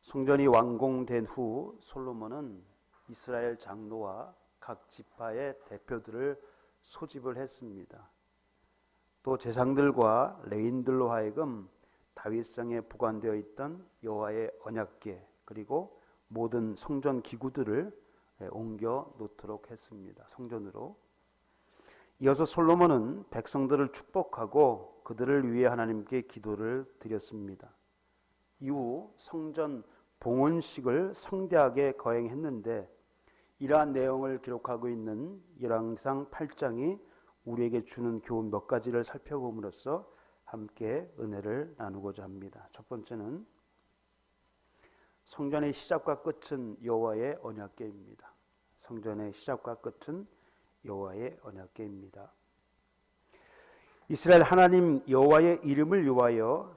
성전이 완공된 후 솔로몬은 이스라엘 장로와 각 지파의 대표들을 소집을 했습니다. 또 제사장들과 레위인들로 하여금 다윗성에 보관되어 있던 여호와의 언약궤 그리고 모든 성전 기구들을 옮겨 놓도록 했습니다. 성전으로. 이어서 솔로몬은 백성들을 축복하고 그들을 위해 하나님께 기도를 드렸습니다. 이후 성전 봉헌식을 성대하게 거행했는데 이러한 내용을 기록하고 있는 열왕기상 8장이 우리에게 주는 교훈 몇 가지를 살펴봄으로써 함께 은혜를 나누고자 합니다. 첫 번째는 성전의 시작과 끝은 여호와의 언약궤입니다. 성전의 시작과 끝은 여호와의 언약궤입니다. 이스라엘 하나님 여호와의 이름을 위하여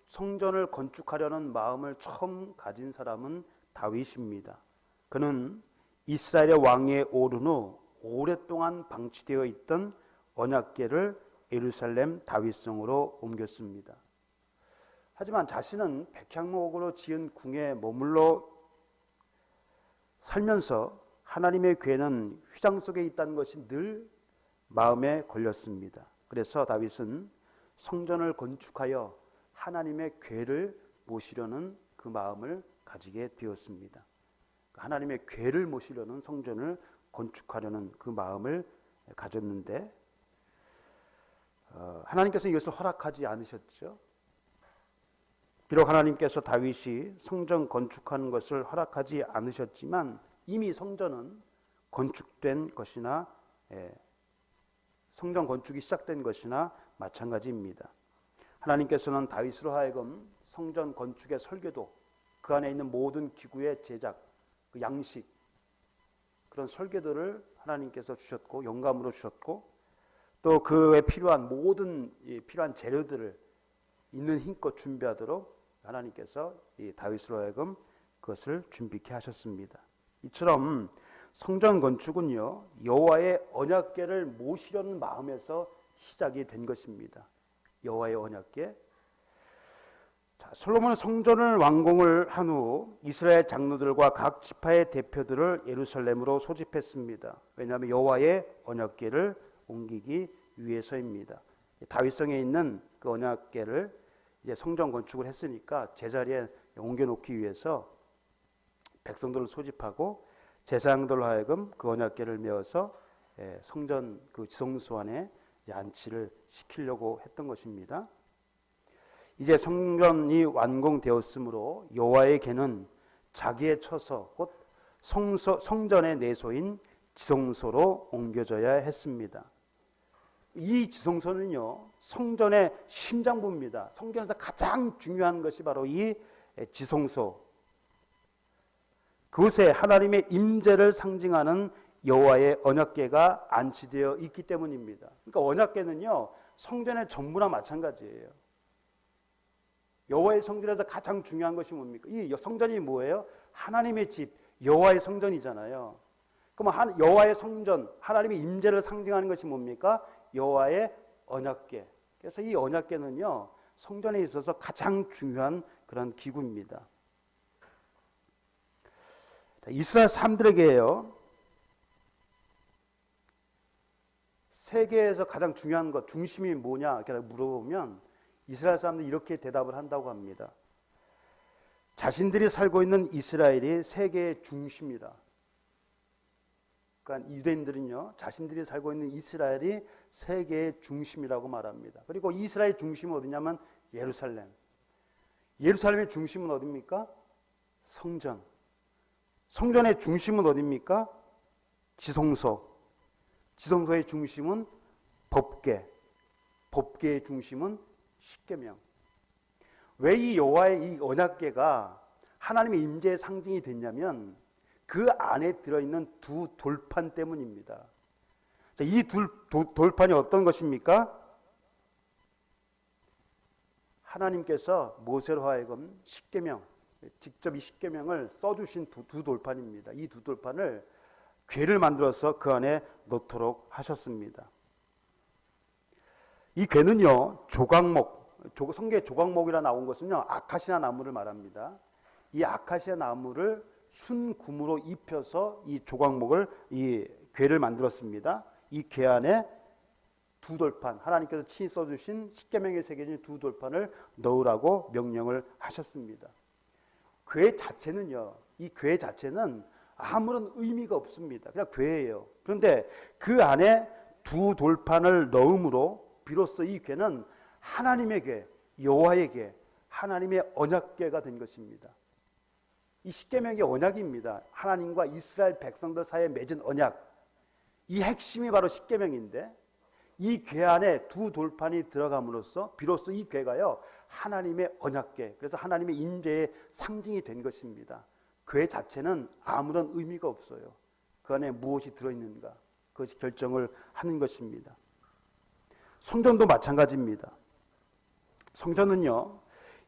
성전을 건축하려는 마음을 처음 가진 사람은 다윗입니다. 그는 이스라엘의 왕위에 오른 후 오랫동안 방치되어 있던 언약궤를 예루살렘 다윗성으로 옮겼습니다. 하지만 자신은 백향목으로 지은 궁에 머물러 살면서 하나님의 궤는 휘장 속에 있다는 것이 늘 마음에 걸렸습니다. 그래서 다윗은 성전을 건축하여 하나님의 궤를 모시려는 그 마음을 가지게 되었습니다. 하나님의 궤를 모시려는 성전을 건축하려는 그 마음을 가졌는데 하나님께서 이것을 허락하지 않으셨죠. 비록 하나님께서 다윗이 성전 건축하는 것을 허락하지 않으셨지만 이미 성전은 건축된 것이나 성전 건축이 시작된 것이나 마찬가지입니다. 하나님께서는 다윗으로 하여금 성전 건축의 설계도, 그 안에 있는 모든 기구의 제작, 그 양식, 그런 설계도를 하나님께서 주셨고 영감으로 주셨고 또 그에 필요한 모든 필요한 재료들을 있는 힘껏 준비하도록 하나님께서 이 다윗으로 하여금 그것을 준비케 하셨습니다. 이처럼 성전 건축은요 여호와의 언약궤를 모시려는 마음에서 시작이 된 것입니다. 여호와의 언약궤. 솔로몬은 성전을 완공을 한 후 이스라엘 장로들과 각 지파의 대표들을 예루살렘으로 소집했습니다. 왜냐하면 여호와의 언약궤를 옮기기 위해서입니다. 다윗성에 있는 그 언약궤를 이제 성전 건축을 했으니까 제자리에 옮겨놓기 위해서 백성들을 소집하고 제사장들로 하여금 그 언약궤를 메어서 성전 그 지성소 안에 안치를 시키려고 했던 것입니다. 이제 성전이 완공되었으므로 여호와의 궤는 자기의 처소 곧 성전의 내소인 지성소로 옮겨져야 했습니다. 이 지성소는요 성전의 심장부입니다. 성전에서 가장 중요한 것이 바로 이 지성소. 그곳에 하나님의 임재를 상징하는 여호와의 언약궤가 안치되어 있기 때문입니다. 그러니까 언약궤는요 성전의 전부나 마찬가지예요. 여호와의 성전에서 가장 중요한 것이 뭡니까? 이 성전이 뭐예요? 하나님의 집, 여호와의 성전이잖아요. 그럼 여호와의 성전, 하나님의 임재를 상징하는 것이 뭡니까? 여호와의 언약궤. 그래서 이 언약궤는요 성전에 있어서 가장 중요한 그런 기구입니다. 이스라엘 사람들에게요 세계에서 가장 중요한 것, 중심이 뭐냐 이렇게 물어보면 이스라엘 사람들이 이렇게 대답을 한다고 합니다. 자신들이 살고 있는 이스라엘이 세계의 중심이다. 그러니까 유대인들은요 자신들이 살고 있는 이스라엘이 세계의 중심이라고 말합니다. 그리고 이스라엘의 중심은 어디냐면 예루살렘. 예루살렘의 중심은 어디입니까? 성전. 성전의 중심은 어디입니까? 지성소. 지성소의 중심은 법궤. 법궤의 중심은 십계명. 왜 이 여호와의 이 언약궤가 하나님의 임재의 상징이 됐냐면 그 안에 들어있는 두 돌판 때문입니다. 이 돌판이 어떤 것입니까? 하나님께서 모세로 하여금 십계명, 직접 이 십계명을 써주신 두 돌판입니다. 이 두 돌판을 궤를 만들어서 그 안에 넣도록 하셨습니다. 이 궤는요 조각목, 성경에 조각목이라 나온 것은요 아카시아 나무를 말합니다. 이 아카시아 나무를 순금으로 입혀서 이 조각목을 이 궤를 만들었습니다. 이 궤 안에 두 돌판, 하나님께서 친히 써주신 십계명에 새겨진 두 돌판을 넣으라고 명령을 하셨습니다. 궤 자체는요, 이 궤 자체는 아무런 의미가 없습니다. 그냥 궤예요. 그런데 그 안에 두 돌판을 넣음으로 비로소 이 궤는 하나님의 궤, 여호와의 궤, 하나님의 언약궤가 된 것입니다. 이 십계명이 언약입니다. 하나님과 이스라엘 백성들 사이에 맺은 언약. 이 핵심이 바로 십계명인데 이 궤 안에 두 돌판이 들어감으로써 비로소 이 궤가요 하나님의 언약궤, 그래서 하나님의 임재의 상징이 된 것입니다. 궤 자체는 아무런 의미가 없어요. 그 안에 무엇이 들어있는가, 그것이 결정을 하는 것입니다. 성전도 마찬가지입니다. 성전은요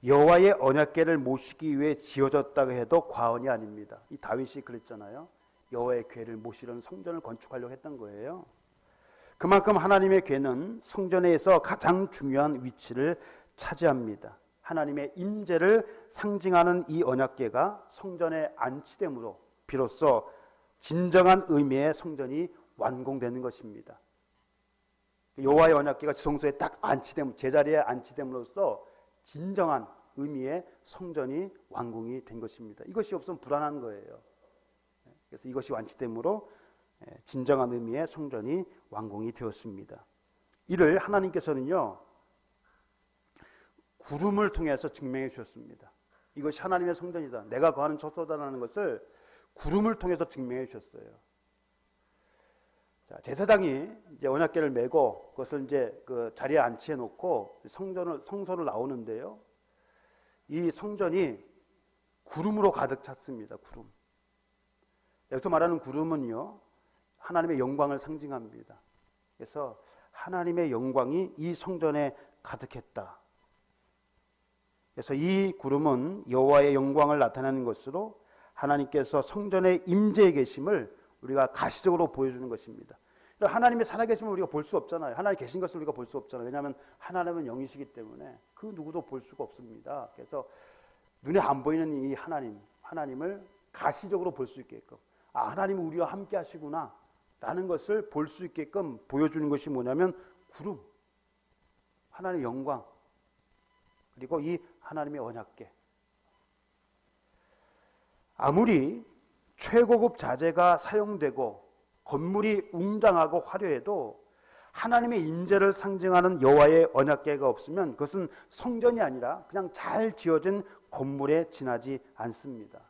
여호와의 언약궤를 모시기 위해 지어졌다고 해도 과언이 아닙니다. 이 다윗이 그랬잖아요. 여호와의 궤를 모시려는 성전을 건축하려고 했던 거예요. 그만큼 하나님의 궤는 성전에서 가장 중요한 위치를 차지합니다. 하나님의 임재를 상징하는 이 언약궤가 성전에 안치됨으로 비로소 진정한 의미의 성전이 완공되는 것입니다. 여호와의 언약궤가 지성소에 딱 안치됨, 제자리에 안치됨으로써 진정한 의미의 성전이 완공이 된 것입니다. 이것이 없으면 불안한 거예요. 그래서 이것이 완치됨으로 진정한 의미의 성전이 완공이 되었습니다. 이를 하나님께서는요 구름을 통해서 증명해 주셨습니다. 이것이 하나님의 성전이다, 내가 거하는 처소다라는 것을 구름을 통해서 증명해 주셨어요. 자, 제사장이 이제 언약궤를 메고 그것을 이제 그 자리에 안치해 놓고 성소를 나오는데요. 이 성전이 구름으로 가득 찼습니다. 구름. 여기서 말하는 구름은요, 하나님의 영광을 상징합니다. 그래서 하나님의 영광이 이 성전에 가득했다. 그래서 이 구름은 여호와의 영광을 나타내는 것으로 하나님께서 성전에 임재해 계심을 우리가 가시적으로 보여주는 것입니다. 하나님의 살아계심을 우리가 볼 수 없잖아요. 하나님 계신 것을 우리가 볼 수 없잖아요. 왜냐하면 하나님은 영이시기 때문에 그 누구도 볼 수가 없습니다. 그래서 눈에 안 보이는 이 하나님을 가시적으로 볼 수 있게끔, 아, 하나님은 우리와 함께 하시구나 라는 것을 볼 수 있게끔 보여주는 것이 뭐냐면 구름, 하나님의 영광, 그리고 이 하나님의 언약궤. 아무리 최고급 자재가 사용되고 건물이 웅장하고 화려해도 하나님의 임재를 상징하는 여호와의 언약궤가 없으면 그것은 성전이 아니라 그냥 잘 지어진 건물에 지나지 않습니다.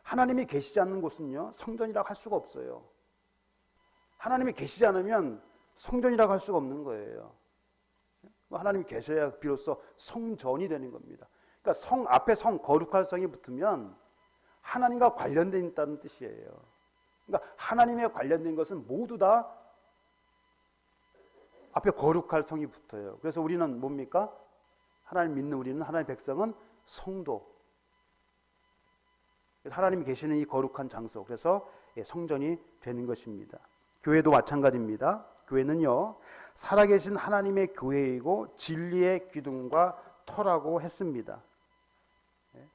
하나님이 계시지 않는 곳은요 성전이라고 할 수가 없어요. 하나님이 계시지 않으면 성전이라고 할 수가 없는 거예요. 하나님이 계셔야 비로소 성전이 되는 겁니다. 그러니까 성 앞에 거룩할 성이 붙으면 하나님과 관련된 있다는 뜻이에요. 그러니까 하나님에 관련된 것은 모두 다 앞에 거룩할 성이 붙어요. 그래서 우리는 뭡니까? 하나님 믿는 우리는, 하나님의 백성은 성도. 하나님이 계시는 이 거룩한 장소, 그래서 성전이 되는 것입니다. 교회도 마찬가지입니다. 교회는요 살아계신 하나님의 교회이고 진리의 기둥과 터라고 했습니다.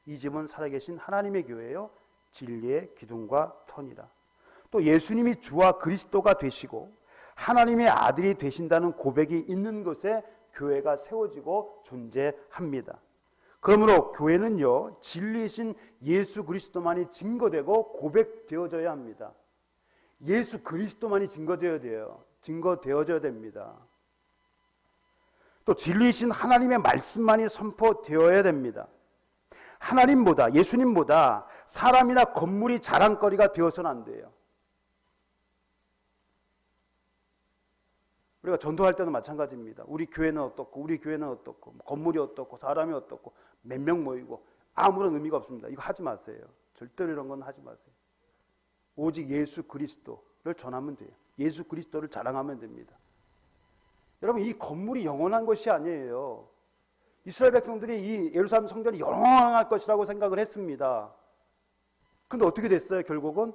이 집은 살아계신 하나님의 교회요 진리의 기둥과 터니라. 또 예수님이 주와 그리스도가 되시고 하나님의 아들이 되신다는 고백이 있는 곳에 교회가 세워지고 존재합니다. 그러므로 교회는요 진리이신 예수 그리스도만이 증거되고 고백되어져야 합니다. 예수 그리스도만이 증거되어져야 됩니다. 또 진리이신 하나님의 말씀만이 선포되어야 됩니다. 하나님보다, 예수님보다 사람이나 건물이 자랑거리가 되어서는 안 돼요. 우리가 전도할 때도 마찬가지입니다. 우리 교회는 어떻고, 건물이 어떻고, 사람이 어떻고, 몇 명 모이고, 아무런 의미가 없습니다. 이거 하지 마세요. 절대로 이런 건 하지 마세요. 오직 예수 그리스도를 전하면 돼요. 예수 그리스도를 자랑하면 됩니다. 여러분, 이 건물이 영원한 것이 아니에요. 이스라엘 백성들이 이 예루살렘 성전이 영원할 것이라고 생각을 했습니다. 근데 어떻게 됐어요? 결국은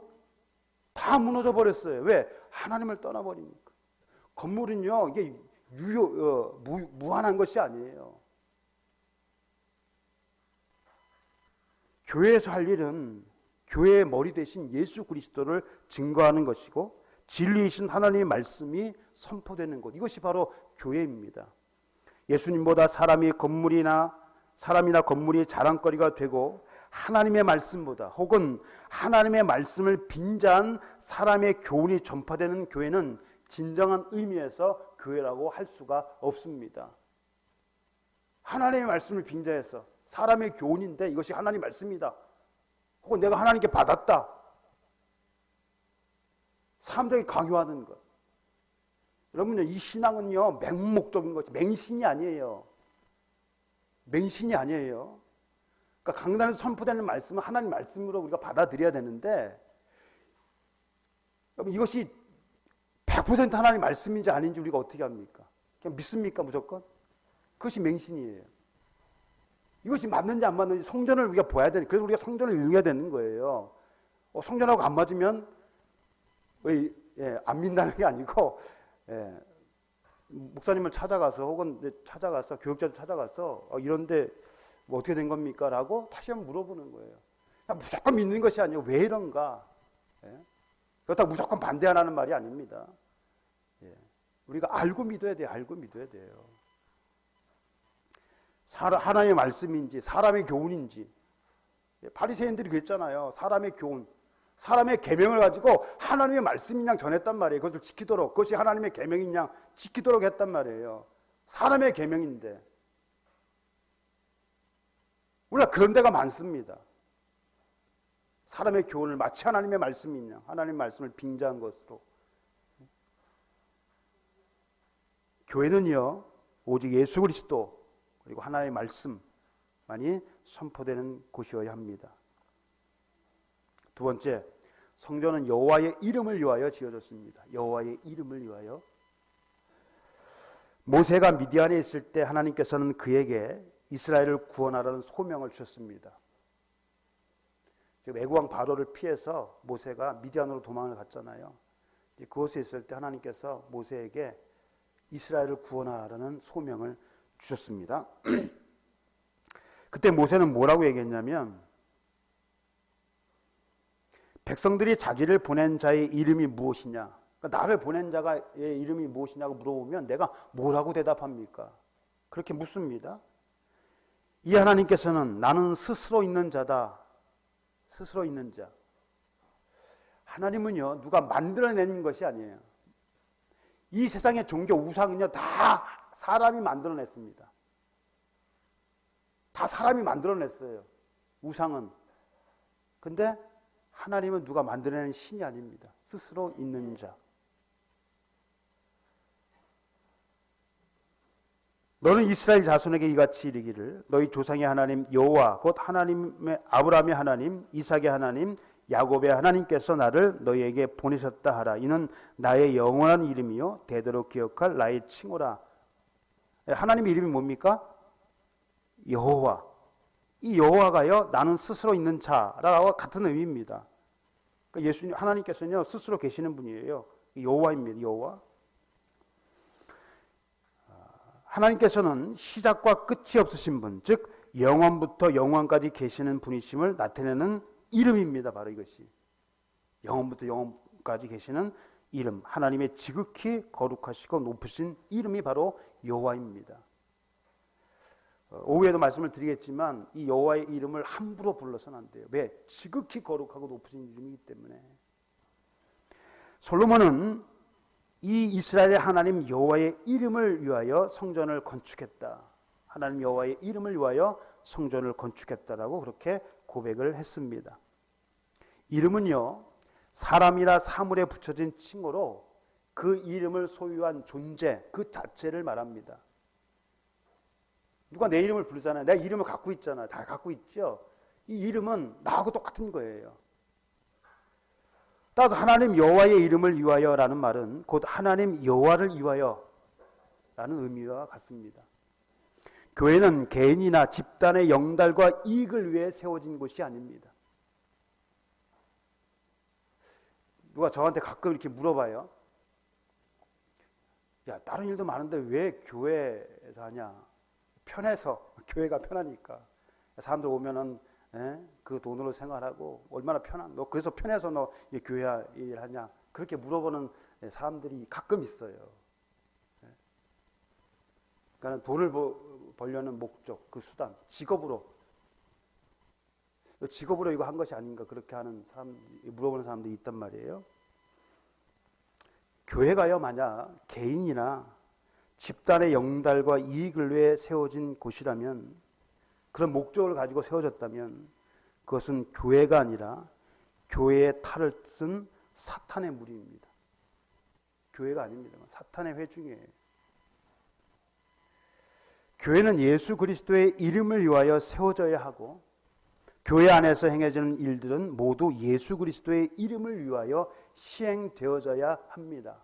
다 무너져 버렸어요. 왜? 하나님을 떠나버리니까. 건물은요 이게 무한한 것이 아니에요. 교회에서 할 일은 교회의 머리 대신 예수 그리스도를 증거하는 것이고 진리이신 하나님의 말씀이 선포되는 것, 이것이 바로 교회입니다. 예수님보다 사람이나 건물이 자랑거리가 되고 하나님의 말씀보다 혹은 하나님의 말씀을 빙자한 사람의 교훈이 전파되는 교회는 진정한 의미에서 교회라고 할 수가 없습니다. 하나님의 말씀을 빙자해서 사람의 교훈인데 이것이 하나님의 말씀이다, 혹은 내가 하나님께 받았다, 사람들에게 강요하는 것. 여러분요, 이 신앙은요 맹목적인 것이, 맹신이 아니에요. 맹신이 아니에요. 그러니까 강단에서 선포되는 말씀은 하나님 말씀으로 우리가 받아들여야 되는데, 여러분 이것이 100% 하나님 말씀인지 아닌지 우리가 어떻게 합니까? 그냥 믿습니까 무조건? 그것이 맹신이에요. 이것이 맞는지 안 맞는지 성전을 우리가 봐야 되는, 그래서 우리가 성전을 읽어야 되는 거예요. 성전하고 안 맞으면 안 믿는다는 게 아니고, 목사님을 찾아가서 혹은 찾아가서 교육자를 찾아가서 이런데 뭐 어떻게 된 겁니까? 라고 다시 한번 물어보는 거예요. 무조건 믿는 것이 아니고 왜 이런가? 그렇다고 무조건 반대하라는 말이 아닙니다. 우리가 알고 믿어야 돼요. 알고 믿어야 돼요. 하나님의 말씀인지 사람의 교훈인지. 바리새인들이 그랬잖아요. 사람의 교훈, 사람의 계명을 가지고 하나님의 말씀인 양 전했단 말이에요. 그것을 지키도록, 그것이 하나님의 계명인 양 지키도록 했단 말이에요. 사람의 계명인데. 우리가 그런 데가 많습니다. 사람의 교훈을 마치 하나님의 말씀인 양, 하나님의 말씀을 빙자한 것으로. 교회는요 오직 예수 그리스도 그리고 하나님의 말씀만이 선포되는 곳이어야 합니다. 두 번째, 성전은 여호와의 이름을 위하여 지어졌습니다. 여호와의 이름을 위하여. 모세가 미디안에 있을 때 하나님께서는 그에게 이스라엘을 구원하라는 소명을 주셨습니다. 지금 애국왕 바로를 피해서 모세가 미디안으로 도망을 갔잖아요. 그곳에 있을 때 하나님께서 모세에게 이스라엘을 구원하라는 소명을 주셨습니다. 그때 모세는 뭐라고 얘기했냐면, 백성들이 자기를 보낸 자의 이름이 무엇이냐, 그러니까 나를 보낸 자의 이름이 무엇이냐고 물어보면 내가 뭐라고 대답합니까? 그렇게 묻습니다. 이 하나님께서는 나는 스스로 있는 자다. 스스로 있는 자. 하나님은요 누가 만들어내는 것이 아니에요. 이 세상의 종교 우상은요 다 사람이 만들어냈습니다. 다 사람이 만들어냈어요. 우상은. 근데 하나님은 누가 만들어낸 신이 아닙니다. 스스로 있는 자. 너는 이스라엘 자손에게 이같이 이르기를, 너희 조상의 하나님 여호와 곧 하나님의 아브라함의 하나님, 이삭의 하나님, 야곱의 하나님께서 나를 너희에게 보내셨다 하라. 이는 나의 영원한 이름이요 대대로 기억할 나의 칭호라. 하나님의 이름이 뭡니까? 여호와. 이 여호와가요 나는 스스로 있는 자라고 같은 의미입니다. 그러니까 예수님, 하나님께서는요 스스로 계시는 분이에요. 여호와입니다. 여호와. 하나님께서는 시작과 끝이 없으신 분, 즉 영원부터 영원까지 계시는 분이심을 나타내는 이름입니다. 바로 이것이 영원부터 영원까지 계시는 이름, 하나님의 지극히 거룩하시고 높으신 이름이 바로 여호와입니다. 오후에도 말씀을 드리겠지만 이 여호와의 이름을 함부로 불러서는 안 돼요. 왜? 지극히 거룩하고 높으신 이름이기 때문에. 솔로몬은 이 이스라엘의 하나님 여호와의 이름을 위하여 성전을 건축했다. 하나님 여호와의 이름을 위하여 성전을 건축했다라고 그렇게 고백을 했습니다. 이름은요 사람이나 사물에 붙여진 칭호로 그 이름을 소유한 존재 그 자체를 말합니다. 누가 내 이름을 부르잖아요. 내 이름을 갖고 있잖아요. 다 갖고 있죠. 이 이름은 나하고 똑같은 거예요. 따라서 하나님 여호와의 이름을 위하여라는 말은 곧 하나님 여호와를 위하여라는 의미와 같습니다. 교회는 개인이나 집단의 영달과 이익을 위해 세워진 곳이 아닙니다. 누가 저한테 가끔 이렇게 물어봐요. 야, 다른 일도 많은데 왜 교회에서 하냐? 편해서. 교회가 편하니까. 사람들 오면은 그 돈으로 생활하고 얼마나 편한? 너 그래서 편해서 너 교회 일하냐? 그렇게 물어보는 사람들이 가끔 있어요. 그러니까 돈을 벌려는 목적, 그 수단, 직업으로 이거 한 것이 아닌가 그렇게 하는 사람, 물어보는 사람들이 있단 말이에요. 교회가요, 만약 개인이나 집단의 영달과 이익을 위해 세워진 곳이라면, 그런 목적을 가지고 세워졌다면 그것은 교회가 아니라 교회의 탈을 쓴 사탄의 무리입니다. 교회가 아닙니다. 사탄의 회중이에요. 교회는 예수 그리스도의 이름을 위하여 세워져야 하고, 교회 안에서 행해지는 일들은 모두 예수 그리스도의 이름을 위하여 시행되어져야 합니다.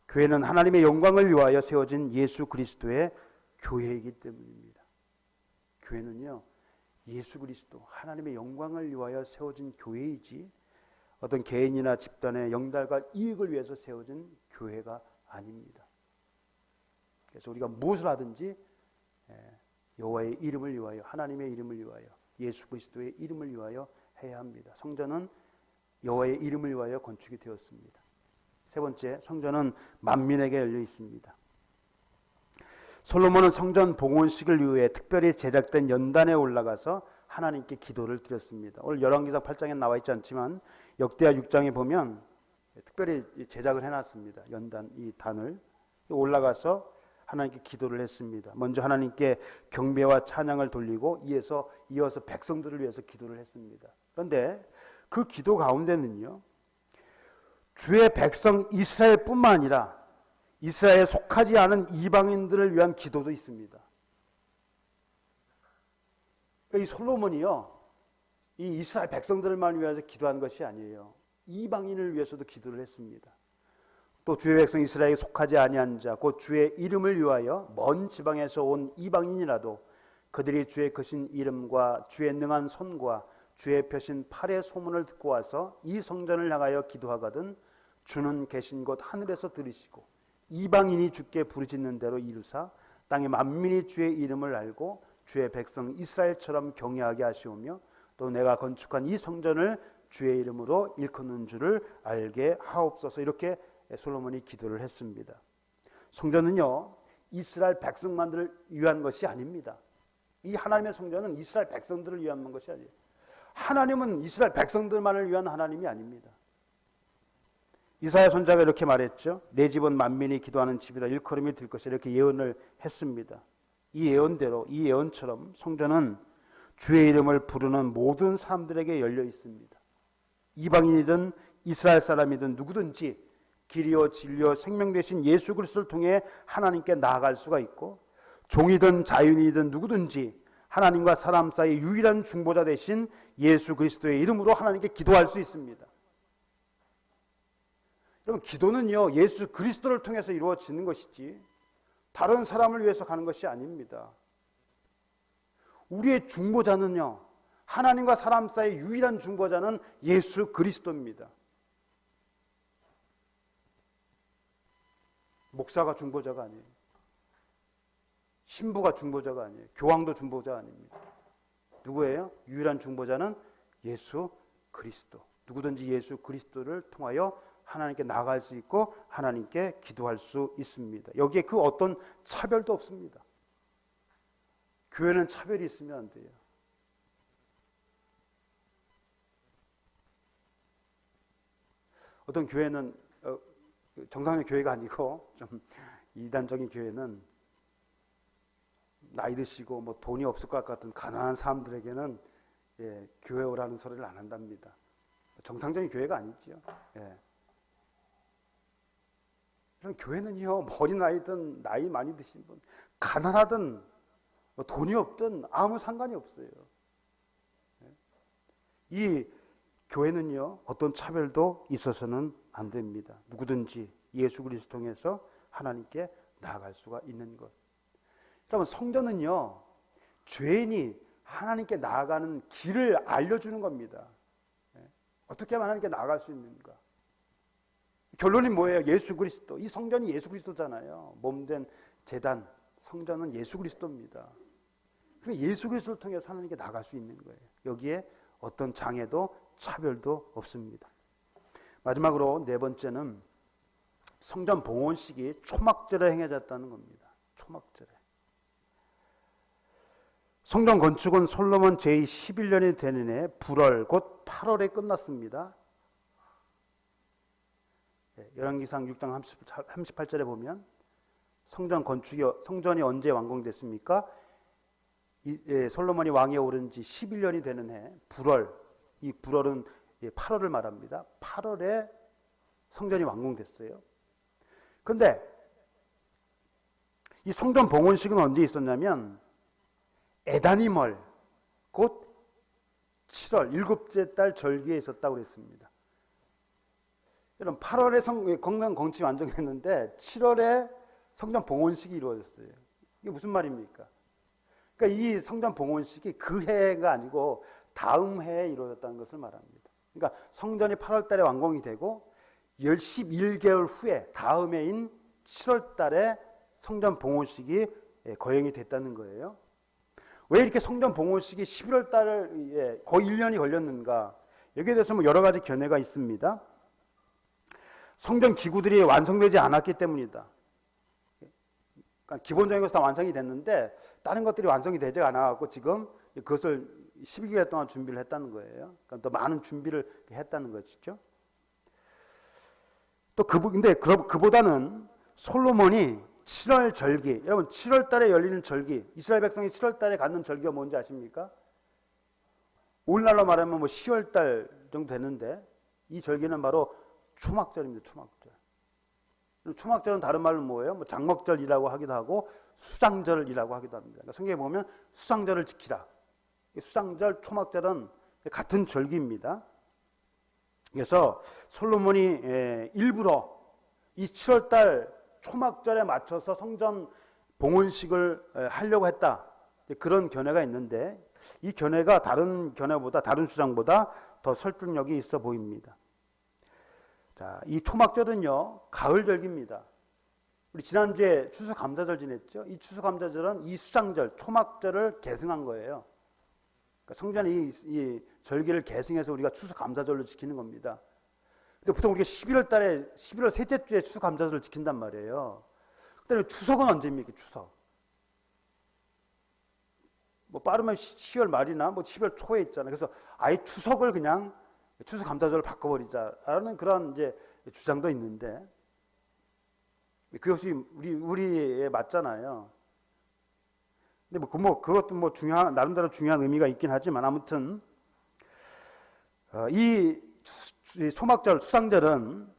교회는 하나님의 영광을 위하여 세워진 예수 그리스도의 교회이기 때문입니다. 교회는요, 예수 그리스도, 하나님의 영광을 위하여 세워진 교회이지 어떤 개인이나 집단의 영달과 이익을 위해서 세워진 교회가 아닙니다. 그래서 우리가 무엇을 하든지 여호와의 이름을 위하여, 하나님의 이름을 위하여, 예수 그리스도의 이름을 위하여 해야 합니다. 성전은 여호와의 이름을 위하여 건축이 되었습니다. 세 번째, 성전은 만민에게 열려 있습니다. 솔로몬은 성전 봉헌식을 위해 특별히 제작된 연단에 올라가서 하나님께 기도를 드렸습니다. 오늘 열왕기상 8장에 나와 있지 않지만 역대하 6장에 보면 특별히 제작을 해놨습니다. 연단, 이 단을 올라가서 하나님께 기도를 했습니다. 먼저 하나님께 경배와 찬양을 돌리고 이어서 백성들을 위해서 기도를 했습니다. 그런데 그 기도 가운데는요, 주의 백성 이스라엘뿐만 아니라 이스라엘에 속하지 않은 이방인들을 위한 기도도 있습니다. 이 솔로몬이요, 이 이스라엘 백성들만 위해서 기도한 것이 아니에요. 이방인을 위해서도 기도를 했습니다. 또 주의 백성 이스라엘에 속하지 아니한 자, 곧 주의 이름을 위하여 먼 지방에서 온 이방인이라도 그들이 주의 크신 이름과 주의 능한 손과 주의 펴신 팔의 소문을 듣고 와서 이 성전을 향하여 기도하거든 주는 계신 곳 하늘에서 들으시고 이방인이 주께 부르짖는 대로 이루사 땅의 만민이 주의 이름을 알고 주의 백성 이스라엘처럼 경외하게 하시오며 또 내가 건축한 이 성전을 주의 이름으로 일컫는 줄을 알게 하옵소서. 이렇게 솔로몬이 기도를 했습니다. 성전은요, 이스라엘 백성만을 위한 것이 아닙니다. 이 하나님의 성전은 이스라엘 백성들을 위한 것이 아니에요. 하나님은 이스라엘 백성들만을 위한 하나님이 아닙니다. 이사야 선지자가 이렇게 말했죠. 내 집은 만민이 기도하는 집이다. 일컬음이 될 것이다. 이렇게 예언을 했습니다. 이 예언대로, 이 예언처럼 성전은 주의 이름을 부르는 모든 사람들에게 열려 있습니다. 이방인이든 이스라엘 사람이든 누구든지 길이요 진리요 생명 되신 예수 그리스도를 통해 하나님께 나아갈 수가 있고, 종이든 자유인이든 누구든지 하나님과 사람 사이 유일한 중보자 되신 예수 그리스도의 이름으로 하나님께 기도할 수 있습니다. 여러분, 기도는요, 예수 그리스도를 통해서 이루어지는 것이지 다른 사람을 위해서 가는 것이 아닙니다. 우리의 중보자는요, 하나님과 사람 사이 유일한 중보자는 예수 그리스도입니다. 목사가 중보자가 아니에요. 신부가 중보자가 아니에요. 교황도 중보자가 아닙니다. 누구예요? 유일한 중보자는 예수 그리스도. 누구든지 예수 그리스도를 통하여 하나님께 나아갈 수 있고 하나님께 기도할 수 있습니다. 여기에 그 어떤 차별도 없습니다. 교회는 차별이 있으면 안 돼요. 어떤 교회는 정상의 교회가 아니고 좀 이단적인 교회는 나이 드시고 뭐 돈이 없을 것 같은 가난한 사람들에게는 교회 오라는 소리를 안 한답니다. 정상적인 교회가 아니죠. 그럼 교회는요, 어린 나이든 나이 많이 드신 분, 가난하든 돈이 없든 아무 상관이 없어요. 이 교회는요, 어떤 차별도 있어서는 안 됩니다. 누구든지 예수 그리스도 통해서 하나님께 나아갈 수가 있는 것. 여러분, 성전은요, 죄인이 하나님께 나아가는 길을 알려주는 겁니다. 어떻게 하면 하나님께 나아갈 수 있는가? 결론이 뭐예요? 예수 그리스도. 이 성전이 예수 그리스도잖아요. 몸된 제단, 성전은 예수 그리스도입니다. 그러니까 예수 그리스도를 통해서 하나님께 나갈 수 있는 거예요. 여기에 어떤 장애도 차별도 없습니다. 마지막으로 네 번째는 성전 봉헌식이 초막절에 행해졌다는 겁니다. 초막절에. 성전 건축은 솔로몬 제11년이 되는 해 불월 곧 8월에 끝났습니다. 열왕기상 6장 38절에 보면 성전이 언제 완공됐습니까? 솔로몬이 왕위에 오른 지 11년이 되는 해 불월, 이 불월은 8월을 말합니다. 8월에 성전이 완공됐어요. 그런데 이 성전 봉헌식은 언제 있었냐면 에다니멀 곧 7월 7째 달 절기에 있었다고 그랬습니다. 여러분 8월에 성전 건축이 완성됐는데 7월에 성전 봉헌식이 이루어졌어요. 이게 무슨 말입니까? 그러니까 이 성전 봉헌식이 그 해가 아니고 다음 해에 이루어졌다는 것을 말합니다. 그러니까 성전이 8월 달에 완공이 되고 11개월 후에 다음 해인 7월 달에 성전 봉헌식이 거행이 됐다는 거예요. 왜 이렇게 성전 봉헌식이 11월 달에 거의 1년이 걸렸는가? 여기에 대해서 뭐 여러 가지 견해가 있습니다. 성전 기구들이 완성되지 않았기 때문이다. 그러니까 기본적인 것은 다 완성이 됐는데 다른 것들이 완성이 되지 않아갖고 지금 그것을 12개월 동안 준비를 했다는 거예요. 그러니까 더 많은 준비를 했다는 것이죠. 또 근데 그보다는 솔로몬이 7월 절기, 여러분 7월 달에 열리는 절기, 이스라엘 백성이 7월 달에 갖는 절기가 뭔지 아십니까? 오늘날로 말하면 뭐 10월 달 정도 되는데 이 절기는 바로 초막절입니다. 초막절. 초막절은 다른 말로 뭐예요? 뭐 장목절이라고 하기도 하고 수장절이라고 하기도 합니다. 그러니까 성경에 보면 수장절을 지키라. 수장절, 초막절은 같은 절기입니다. 그래서 솔로몬이 일부러 이 7월 달 초막절에 맞춰서 성전 봉헌식을 하려고 했다. 그런 견해가 있는데 이 견해가 다른 주장보다 더 설득력이 있어 보입니다. 자, 이 초막절은요, 가을 절기입니다. 우리 지난주에 추수감사절 지냈죠? 이 추수감사절은 이 수장절, 초막절을 계승한 거예요. 그러니까 성전이 이 절기를 계승해서 우리가 추수감사절로 지키는 겁니다. 근데 보통 우리가 11월 셋째 주에 추수감사절을 지킨단 말이에요. 근데 추석은 언제입니까? 추석. 뭐 빠르면 10월 말이나 뭐 10월 초에 있잖아요. 그래서 아예 추석을 그냥 추수감사절을 바꿔버리자라는 그런 이제 주장도 있는데 그것이 우리에 맞잖아요. 근데 그것도 나름대로 중요한 의미가 있긴 하지만 아무튼 이 초막절, 수상절은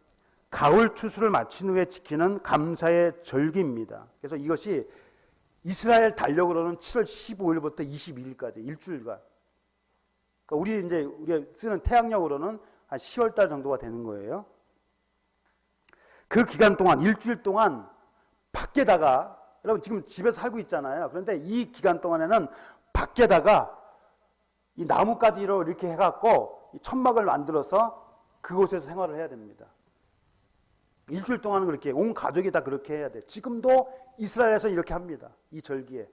가을 추수를 마친 후에 지키는 감사의 절기입니다. 그래서 이것이 이스라엘 달력으로는 7월 15일부터 22일까지 일주일간. 그러니까 우리가 쓰는 태양력으로는 한 10월 달 정도가 되는 거예요. 그 기간 동안 일주일 동안 밖에다가 여러분 지금 집에서 살고 있잖아요. 그런데 이 기간 동안에는 밖에다가 이 나뭇가지로 이렇게 해갖고 이 천막을 만들어서 그곳에서 생활을 해야 됩니다. 일주일 동안은 그렇게 온 가족이 다 그렇게 해야 돼. 지금도 이스라엘에서 이렇게 합니다. 이 절기에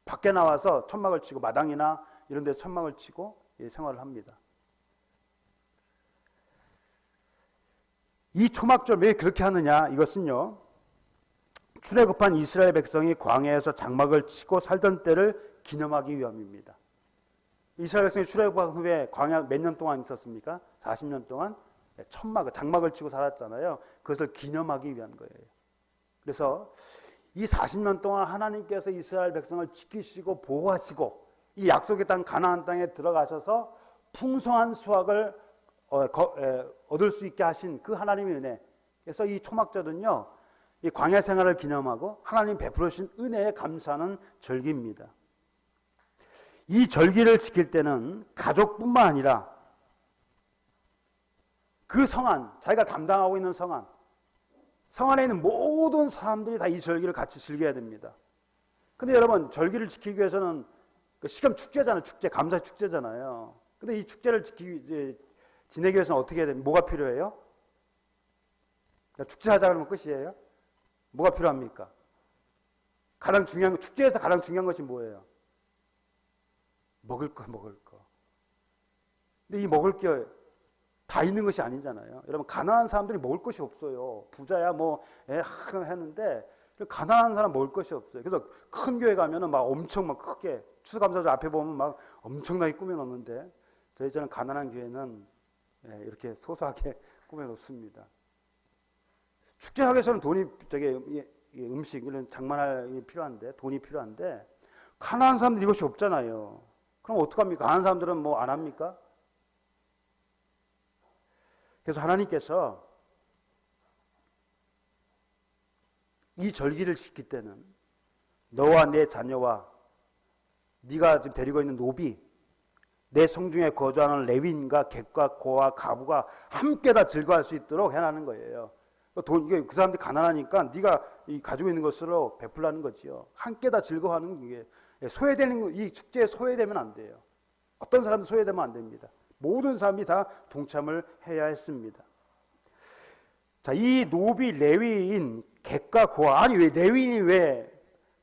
밖에 나와서 천막을 치고 마당이나 이런 데서 천막을 치고 생활을 합니다. 이 초막절 왜 그렇게 하느냐? 이것은요, 출애굽한 이스라엘 백성이 광야에서 장막을 치고 살던 때를 기념하기 위함입니다. 이스라엘 백성이 출애굽한 후에 광야 몇 년 동안 있었습니까? 40년 동안 장막을 치고 살았잖아요. 그것을 기념하기 위한 거예요. 그래서 이 40년 동안 하나님께서 이스라엘 백성을 지키시고 보호하시고 이 약속의 땅 가나안 땅에 들어가셔서 풍성한 수확을 얻을 수 있게 하신 그 하나님의 은혜. 그래서 이 초막절은요, 이 광야 생활을 기념하고 하나님 베풀어 주신 은혜에 감사하는 절기입니다. 이 절기를 지킬 때는 가족뿐만 아니라 그 성안, 자기가 담당하고 있는 성안에 있는 모든 사람들이 다 이 절기를 같이 즐겨야 됩니다. 근데 여러분, 절기를 지키기 위해서는 시험 축제잖아요. 감사 축제잖아요. 근데 이 축제를 지내기 위해서는 어떻게 해야 됩니까? 뭐가 필요해요? 그러니까 축제하자 그러면 끝이에요? 뭐가 필요합니까? 가장 중요한 거, 축제에서 가장 중요한 것이 뭐예요? 먹을 거. 근데 이 먹을 게 다 있는 것이 아니잖아요. 여러분, 가난한 사람들이 먹을 것이 없어요. 부자야 뭐 했는데 가난한 사람 먹을 것이 없어요. 그래서 큰 교회 가면은 막 엄청 막 크게 추수감사절 앞에 보면 막 엄청나게 꾸며놓는데 저는 가난한 교회는 이렇게 소소하게 꾸며놓습니다. 축제하기에서는 돈이 음식 이런 장만할 필요한데 돈이 필요한데 가난한 사람들 이것이 없잖아요. 그럼 어떡합니까? 가난한 사람들은 뭐 안 합니까? 그래서 하나님께서 이 절기를 지킬 때는 너와 내 자녀와 네가 지금 데리고 있는 노비, 내 성중에 거주하는 레위인과 객과 고와 가부가 함께 다 즐거워할 수 있도록 해라는 거예요. 그 사람들이 가난하니까 네가 가지고 있는 것으로 베풀라는 거지요. 함께 다 즐거워하는 게 소외되는 이 축제에 소외되면 안 돼요. 어떤 사람도 소외되면 안 됩니다. 모든 사람이 다 동참을 해야 했습니다. 자, 이 노비 레위인 객과 고아, 아니 왜 레위인이 왜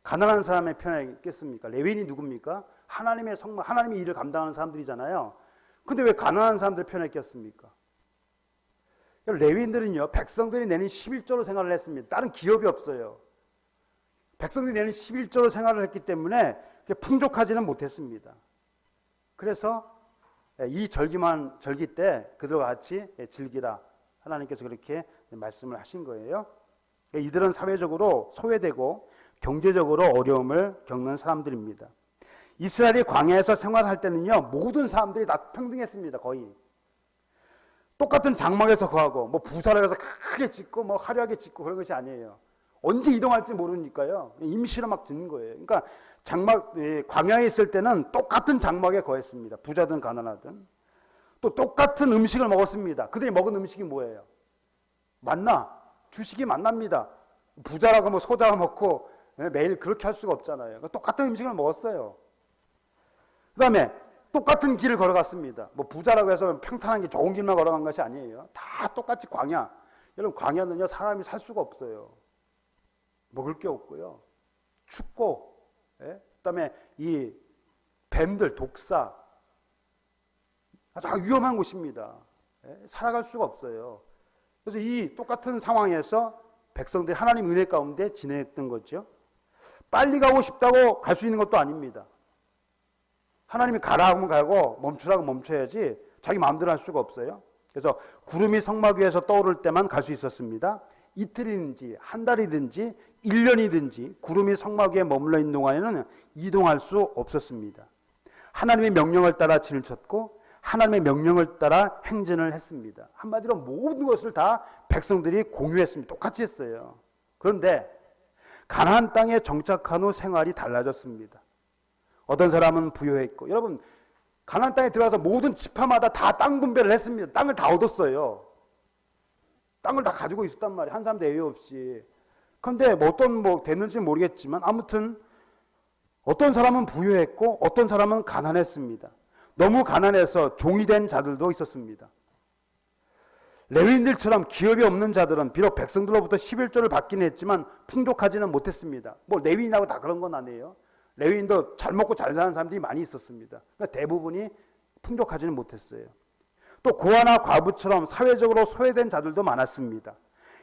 가난한 사람의 편에 있겠습니까? 레위인이 누굽니까? 하나님의 성막, 하나님의 일을 감당하는 사람들이잖아요. 근데 왜 가난한 사람들 편에 있겠습니까? 레위인들은요, 백성들이 내는 11조로 생활을 했습니다. 다른 기업이 없어요. 백성들이 내는 11조로 생활을 했기 때문에 풍족하지는 못했습니다. 그래서 이 절기 때 그들과 같이 즐기라. 하나님께서 그렇게 말씀을 하신 거예요. 이들은 사회적으로 소외되고 경제적으로 어려움을 겪는 사람들입니다. 이스라엘이 광야에서 생활할 때는요, 모든 사람들이 다 평등했습니다. 거의 똑같은 장막에서 거하고 뭐 부사를 해서 크게 짓고 뭐 화려하게 짓고 그런 것이 아니에요. 언제 이동할지 모르니까요, 임시로 막 짓는 거예요. 그러니까 광야에 있을 때는 똑같은 장막에 거했습니다. 부자든 가난하든. 또 똑같은 음식을 먹었습니다. 그들이 먹은 음식이 뭐예요? 만나, 주식이 만납니다. 부자라고 뭐 소자 먹고 매일 그렇게 할 수가 없잖아요. 똑같은 음식을 먹었어요. 그 다음에 똑같은 길을 걸어갔습니다. 뭐 부자라고 해서 평탄한 게 좋은 길만 걸어간 것이 아니에요. 다 똑같이 광야. 여러분, 광야는요, 사람이 살 수가 없어요. 먹을 게 없고요. 춥고, 그 다음에 이 뱀들, 독사, 아주 위험한 곳입니다. 살아갈 수가 없어요. 그래서 이 똑같은 상황에서 백성들이 하나님 은혜 가운데 지냈던 거죠. 빨리 가고 싶다고 갈 수 있는 것도 아닙니다. 하나님이 가라 하면 가고 멈추라고 멈춰야지 자기 마음대로 할 수가 없어요. 그래서 구름이 성막 위에서 떠오를 때만 갈 수 있었습니다. 이틀이든지 한 달이든지 1년이든지 구름이 성막 위에 머물러 있는 동안에는 이동할 수 없었습니다. 하나님의 명령을 따라 진을 쳤고 하나님의 명령을 따라 행진을 했습니다. 한마디로 모든 것을 다 백성들이 공유했습니다. 똑같이 했어요. 그런데 가나안 땅에 정착한 후 생활이 달라졌습니다. 어떤 사람은 부유했고, 여러분 가나안 땅에 들어가서 모든 지파마다 다 땅 분배를 했습니다. 땅을 다 얻었어요. 땅을 다 가지고 있었단 말이에요. 한 사람도 예외 없이. 그런데 어떤 됐는지는 모르겠지만 아무튼 어떤 사람은 부유했고 어떤 사람은 가난했습니다. 너무 가난해서 종이 된 자들도 있었습니다. 레위인들처럼 기업이 없는 자들은 비록 백성들로부터 11조를 받긴 했지만 풍족하지는 못했습니다. 뭐 레위인하고 다 그런 건 아니에요. 레위인도 잘 먹고 잘 사는 사람들이 많이 있었습니다. 그러니까 대부분이 풍족하지는 못했어요. 또 고아나 과부처럼 사회적으로 소외된 자들도 많았습니다.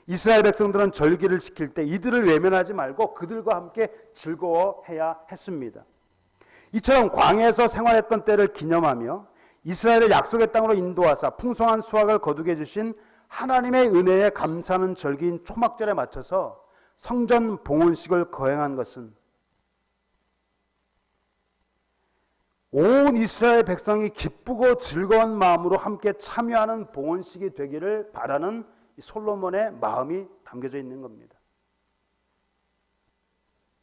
이스라엘 백성들은 절기를 지킬 때 이들을 외면하지 말고 그들과 함께 즐거워해야 했습니다. 이처럼 광야에서 생활했던 때를 기념하며 이스라엘을 약속의 땅으로 인도하사 풍성한 수확을 거두게 해주신 하나님의 은혜에 감사하는 절기인 초막절에 맞춰서 성전 봉헌식을 거행한 것은 온 이스라엘 백성이 기쁘고 즐거운 마음으로 함께 참여하는 봉헌식이 되기를 바라는 솔로몬의 마음이 담겨져 있는 겁니다.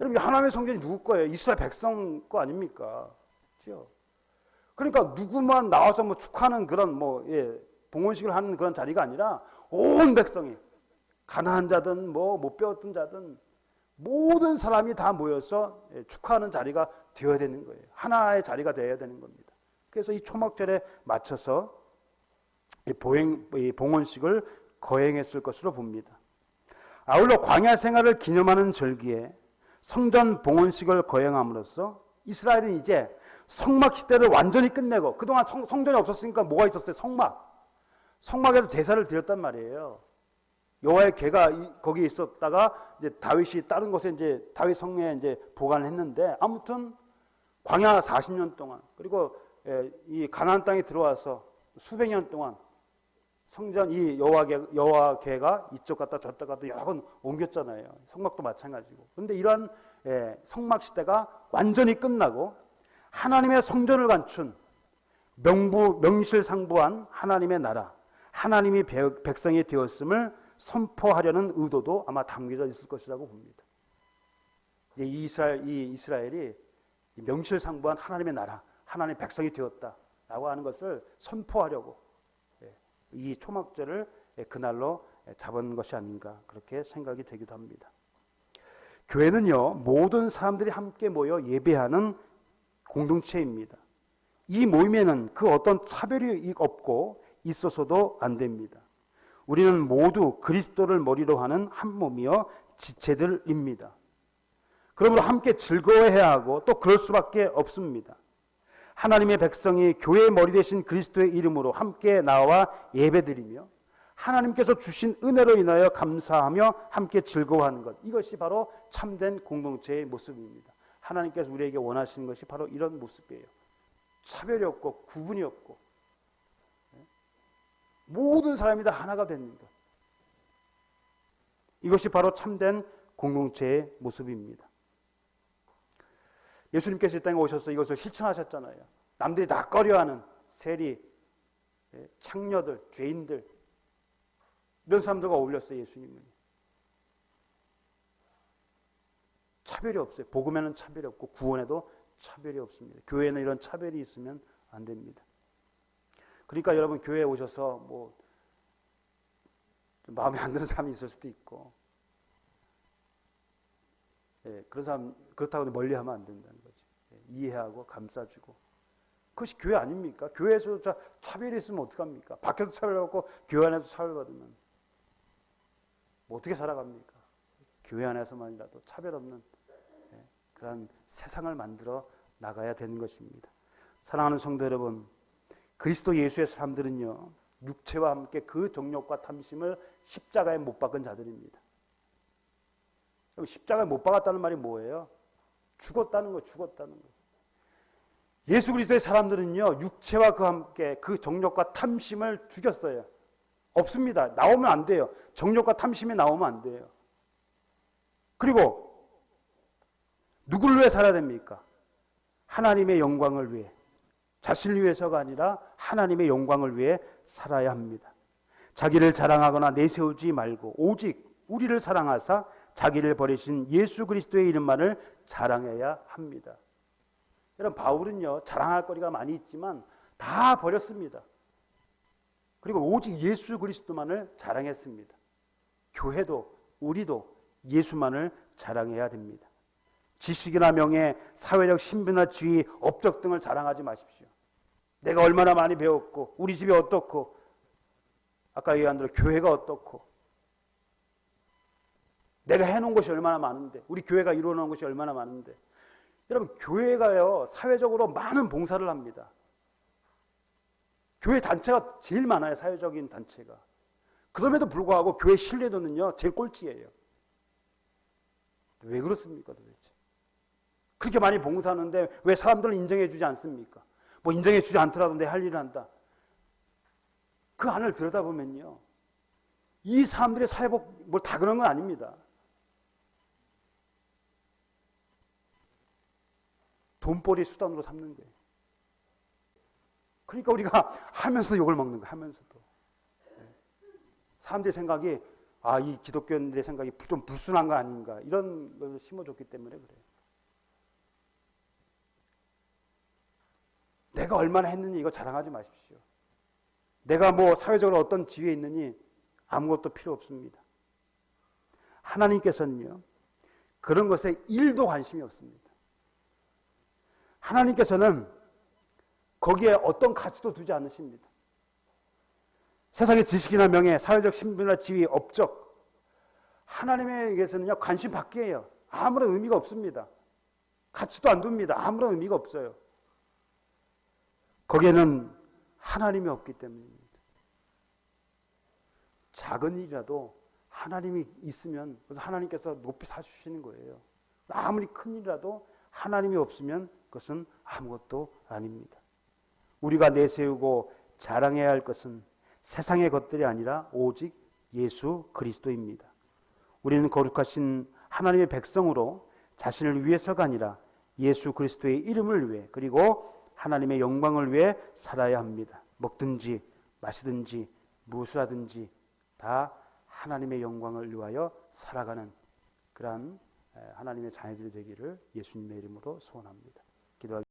여러분, 하나님의 성전이 누구 거예요? 이스라엘 백성 거 아닙니까? 그렇죠? 그러니까 누구만 나와서 뭐 축하하는 그런 봉헌식을 하는 그런 자리가 아니라 온 백성이 가난한 자든 못 배웠던 자든 모든 사람이 다 모여서 축하하는 자리가 되어야 되는 거예요. 하나의 자리가 되어야 되는 겁니다. 그래서 이 초막절에 맞춰서 이 봉헌식을 거행했을 것으로 봅니다. 아울러 광야 생활을 기념하는 절기에 성전 봉헌식을 거행함으로써 이스라엘은 이제 성막 시대를 완전히 끝내고, 그동안 성전이 없었으니까 뭐가 있었어요? 성막에서 제사를 드렸단 말이에요. 여호와의 궤가 거기 있었다가 이제 다윗이 다른 곳에 이제 다윗 성에 이제 보관을 했는데, 아무튼 광야 40년 동안, 그리고 이 가나안 땅에 들어와서 수백 년 동안 성전 이 여호와 궤가 이쪽 갔다 저쪽 갔다 여러 번 옮겼잖아요. 성막도 마찬가지고. 그런데 이러한 성막 시대가 완전히 끝나고 하나님의 성전을 갖춘 명실상부한 하나님의 나라, 하나님이 백성이 되었음을 선포하려는 의도도 아마 담겨져 있을 것이라고 봅니다. 이 이스라엘이 명실상부한 하나님의 나라, 하나님의 백성이 되었다라고 하는 것을 선포하려고 이 초막절을 그날로 잡은 것이 아닌가, 그렇게 생각이 되기도 합니다. 교회는요, 모든 사람들이 함께 모여 예배하는 공동체입니다. 이 모임에는 그 어떤 차별이 없고 있어서도 안 됩니다. 우리는 모두 그리스도를 머리로 하는 한 몸이요 지체들입니다. 그러므로 함께 즐거워해야 하고 또 그럴 수밖에 없습니다. 하나님의 백성이 교회의 머리 되신 그리스도의 이름으로 함께 나와 예배드리며 하나님께서 주신 은혜로 인하여 감사하며 함께 즐거워하는 것, 이것이 바로 참된 공동체의 모습입니다. 하나님께서 우리에게 원하시는 것이 바로 이런 모습이에요. 차별이 없고 구분이 없고 모든 사람이 다 하나가 되는 것, 이것이 바로 참된 공동체의 모습입니다. 예수님께서 이 땅에 오셔서 이것을 실천하셨잖아요. 남들이 다 꺼려하는 세리, 창녀들, 죄인들, 이런 사람들과 어울렸어요. 예수님은 차별이 없어요. 복음에는 차별이 없고 구원에도 차별이 없습니다. 교회에는 이런 차별이 있으면 안 됩니다. 그러니까 여러분, 교회에 오셔서 뭐 마음에 안 드는 사람이 있을 수도 있고, 그런 사람 그렇다고 멀리하면 안 된다는 거죠. 이해하고 감싸주고, 그것이 교회 아닙니까? 교회에서 차별이 있으면 어떡합니까? 밖에서 차별받고 교회 안에서 차별받으면 뭐 어떻게 살아갑니까? 교회 안에서만이라도 차별 없는 그런 세상을 만들어 나가야 되는 것입니다. 사랑하는 성도 여러분, 그리스도 예수의 사람들은요, 육체와 함께 그 정욕과 탐심을 십자가에 못 박은 자들입니다. 십자가에 못 박았다는 말이 뭐예요? 죽었다는 거, 죽었다는 거. 예수 그리스도의 사람들은요, 육체와 그 함께 그 정욕과 탐심을 죽였어요. 없습니다. 나오면 안 돼요. 정욕과 탐심이 나오면 안 돼요. 그리고 누구를 위해 살아야 됩니까? 하나님의 영광을 위해, 자신을 위해서가 아니라 하나님의 영광을 위해 살아야 합니다. 자기를 자랑하거나 내세우지 말고 오직 우리를 사랑하사 자기를 버리신 예수 그리스도의 이름만을 자랑해야 합니다. 여러분, 바울은요, 자랑할 거리가 많이 있지만 다 버렸습니다. 그리고 오직 예수 그리스도만을 자랑했습니다. 교회도 우리도 예수만을 자랑해야 됩니다. 지식이나 명예, 사회적 신분이나 지위, 업적 등을 자랑하지 마십시오. 내가 얼마나 많이 배웠고, 우리 집이 어떻고, 아까 얘기한 대로 교회가 어떻고, 내가 해놓은 것이 얼마나 많은데, 우리 교회가 이루어놓은 것이 얼마나 많은데. 여러분, 교회가요, 사회적으로 많은 봉사를 합니다. 교회 단체가 제일 많아요, 사회적인 단체가. 그럼에도 불구하고 교회 신뢰도는요, 제일 꼴찌예요. 왜 그렇습니까, 도대체? 그렇게 많이 봉사하는데 왜 사람들은 인정해 주지 않습니까? 뭐 인정해 주지 않더라도 내 할 일을 한다. 그 안을 들여다보면요, 이 사람들의 사회복 뭘 다 그런 건 아닙니다. 돈벌이 수단으로 삼는 거예요. 그러니까 우리가 하면서 욕을 먹는 거예요. 하면서도. 사람들의 생각이, 아, 이 기독교인들의 생각이 좀 불순한 거 아닌가, 이런 것을 심어줬기 때문에 그래요. 내가 얼마나 했느니 이거 자랑하지 마십시오. 내가 뭐 사회적으로 어떤 지위에 있느니 아무것도 필요 없습니다. 하나님께서는요, 그런 것에 1도 관심이 없습니다. 하나님께서는 거기에 어떤 가치도 두지 않으십니다. 세상의 지식이나 명예, 사회적 신분이나 지위, 업적, 하나님에게서는요, 관심 밖이에요. 아무런 의미가 없습니다. 가치도 안 둡니다. 아무런 의미가 없어요. 거기에는 하나님이 없기 때문입니다. 작은 일이라도 하나님이 있으면 그래서 하나님께서 높이 사주시는 거예요. 아무리 큰 일이라도 하나님이 없으면 그것은 아무것도 아닙니다. 우리가 내세우고 자랑해야 할 것은 세상의 것들이 아니라 오직 예수 그리스도입니다. 우리는 거룩하신 하나님의 백성으로 자신을 위해서가 아니라 예수 그리스도의 이름을 위해 그리고 하나님의 영광을 위해 살아야 합니다. 먹든지 마시든지 무엇을 하든지 다 하나님의 영광을 위하여 살아가는 그러한 하나님의 자녀들이 되기를 예수님의 이름으로 소원합니다. 기도하겠습니다.